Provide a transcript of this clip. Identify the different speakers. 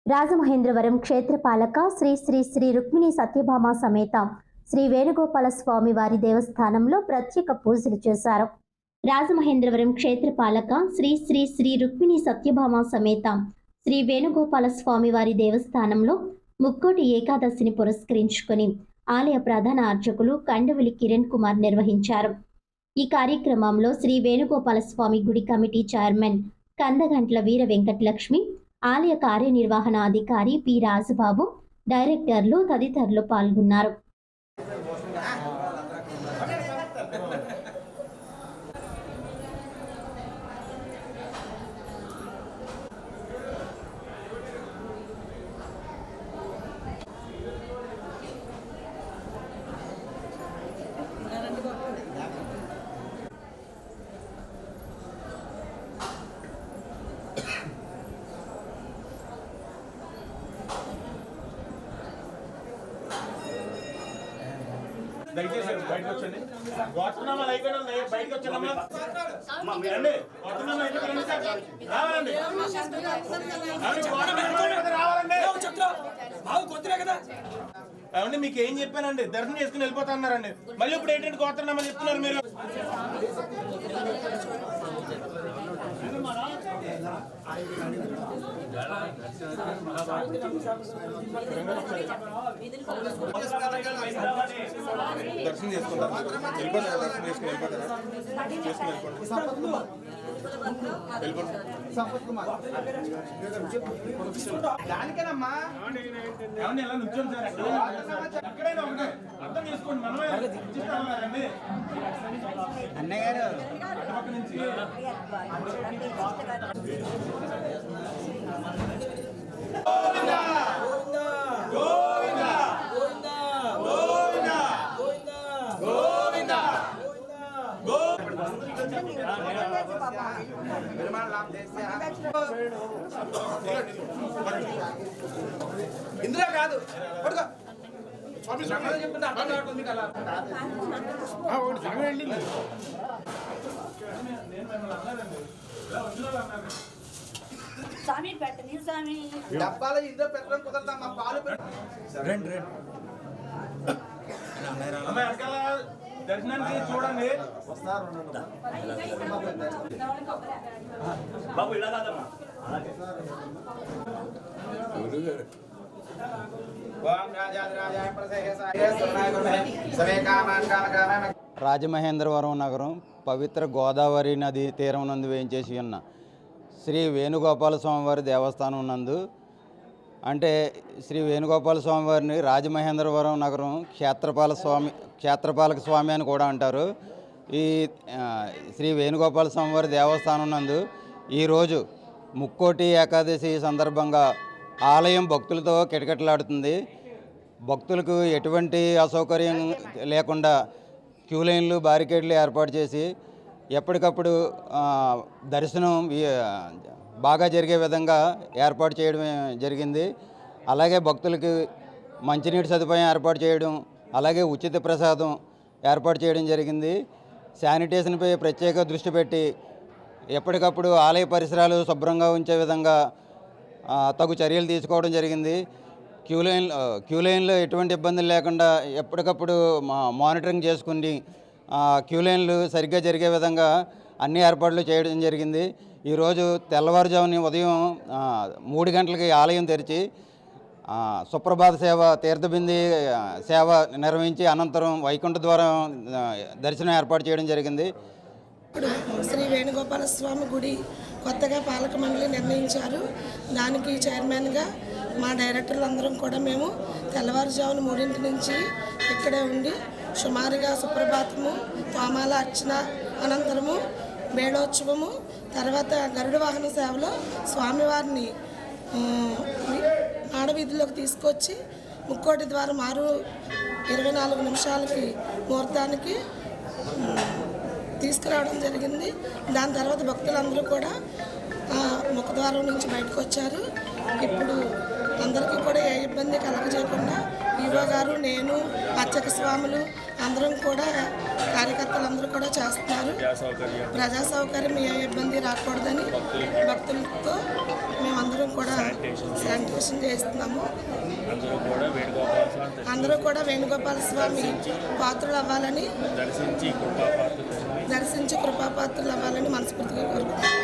Speaker 1: రాజమహేంద్రవరం క్షేత్రపాలక శ్రీ శ్రీ శ్రీ రుక్మిణి సత్యభామ సమేత శ్రీ వేణుగోపాల స్వామి వారి దేవస్థానంలో ప్రత్యేక పూజలు చేశారు. రాజమహేంద్రవరం క్షేత్రపాలక శ్రీ శ్రీ శ్రీ రుక్మిణి సత్యభామ సమేత శ్రీ వేణుగోపాల స్వామి వారి దేవస్థానంలో ముక్కోటి ఏకాదశిని పురస్కరించుకొని ఆలయ ప్రధాన అర్చకులు కండవలి కిరణ్ కుమార్ నిర్వహించారు. ఈ కార్యక్రమంలో శ్రీ వేణుగోపాల స్వామి గుడి కమిటీ చైర్మన్ కందగంట్ల వీర వెంకటలక్ష్మి, ఆలయ కార్యనిర్వహణ అధికారి పి రాజబాబు, డైరెక్టర్లు తదితరులు పాల్గొన్నారు.
Speaker 2: దయచేసి బయటకు వచ్చండి. గోత్రనామాలు అయిపోయినా బయటకు వచ్చానమ్మా. రండి, గోత్రనామాలు అయిపోయినా రావాలండి. అవండి మీకు ఏం చెప్పానండి, దర్శనం చేసుకుని వెళ్ళిపోతా అన్నారండి. మళ్ళీ ఇప్పుడు ఏంటంటే గోత్రనామాలు చెప్తున్నారు మీరు. దర్శనం చేసుకుంటారా? వెళ్ళిపోతారా? దర్శనం చేసుకుని వెళ్ళిపోతారా? చేసుకుని దానికేనమ్మా ఏమన్నా ఎలా నుంచోండి సార్, ఎక్కడైనా ఉంటే అర్థం చేసుకోండి. మనమే అన్నయ్య గారు అటుపక్క నుంచి ఇందులో కాదు చెప్తుంటే అర్థం కావట్లేదు మీకు. అలా డబ్బాలో ఇందులో పెట్టడం కుదరదమ్మా. పాలు దర్శనానికి చూడండి. బాబు ఇలా కాదమ్మా.
Speaker 3: రాజమహేంద్రవరం నగరం పవిత్ర గోదావరి నది తీరం నందు వేయించేసి ఉన్న శ్రీ వేణుగోపాల స్వామివారి దేవస్థానం నందు, అంటే శ్రీ వేణుగోపాల స్వామివారిని రాజమహేంద్రవరం నగరం క్షేత్రపాలక స్వామి అని కూడా అంటారు. ఈ శ్రీ వేణుగోపాల స్వామివారి దేవస్థానం నందు ఈరోజు ముక్కోటి ఏకాదశి సందర్భంగా ఆలయం భక్తులతో కిటకిటలాడుతుంది. భక్తులకు ఎటువంటి అసౌకర్యం లేకుండా క్యూ లైన్లు, బారికేడ్లు ఏర్పాటు చేసి ఎప్పటికప్పుడు దర్శనం బాగా జరిగే విధంగా ఏర్పాటు చేయడం జరిగింది. అలాగే భక్తులకి మంచినీటి సదుపాయం ఏర్పాటు చేయడం, అలాగే ఉచిత ప్రసాదం ఏర్పాటు చేయడం జరిగింది. శానిటేషన్పై ప్రత్యేక దృష్టి పెట్టి ఎప్పటికప్పుడు ఆలయ పరిసరాలు శుభ్రంగా ఉంచే విధంగా తగు చర్యలు తీసుకోవడం జరిగింది. క్యూ లైన్లో ఎటువంటి ఇబ్బందులు లేకుండా ఎప్పటికప్పుడు మానిటరింగ్ చేసుకుని క్యూ లైన్లు సరిగ్గా జరిగే విధంగా అన్ని ఏర్పాట్లు చేయడం జరిగింది. ఈరోజు తెల్లవారుజామున ఉదయం 3 గంటలకి ఆలయం తెరిచి సుప్రభాత సేవ, తీర్థబింది సేవ నిర్వహించి అనంతరం వైకుంఠ ద్వారం దర్శనం ఏర్పాటు చేయడం జరిగింది.
Speaker 4: ఇప్పుడు శ్రీ వేణుగోపాల స్వామి గుడి కొత్తగా పాలక మండలి నిర్ణయించారు. దానికి చైర్మన్గా మా డైరెక్టర్లు అందరం కూడా మేము తెల్లవారుజామున 3 నుంచి ఇక్కడే ఉండి సుమారుగా సుప్రభాతము, తోమాల అర్చన అనంతరము మేళోత్సవము, తర్వాత గరుడ వాహన సేవలో స్వామివారిని ఆడవీధిలోకి తీసుకొచ్చి ముక్కోటి ద్వారం 6:24 నిమిషాలకి ముహూర్తానికి తీసుకురావడం జరిగింది. దాని తర్వాత భక్తులందరూ కూడా ముఖద్వారం నుంచి బయటకు వచ్చారు. ఇప్పుడు అందరికీ కూడా ఏ ఇబ్బంది కలగజేయకుండా ఈ ఈవో గారు, నేను, అర్చక స్వాములు అందరం కూడా, కార్యకర్తలందరూ కూడా చేస్తున్నారు. ప్రజా సౌకర్యం ఏ ఇబ్బంది రాకూడదని భక్తులతో మేమందరం కూడా శానిటేషన్ చేస్తున్నాము. అందరూ కూడా వేణుగోపాల స్వామి పాత్రలు అవ్వాలని, దర్శించి కృపాపాత్రలు అవ్వాలని మనస్ఫూర్తిగా కోరుకుంటున్నాను.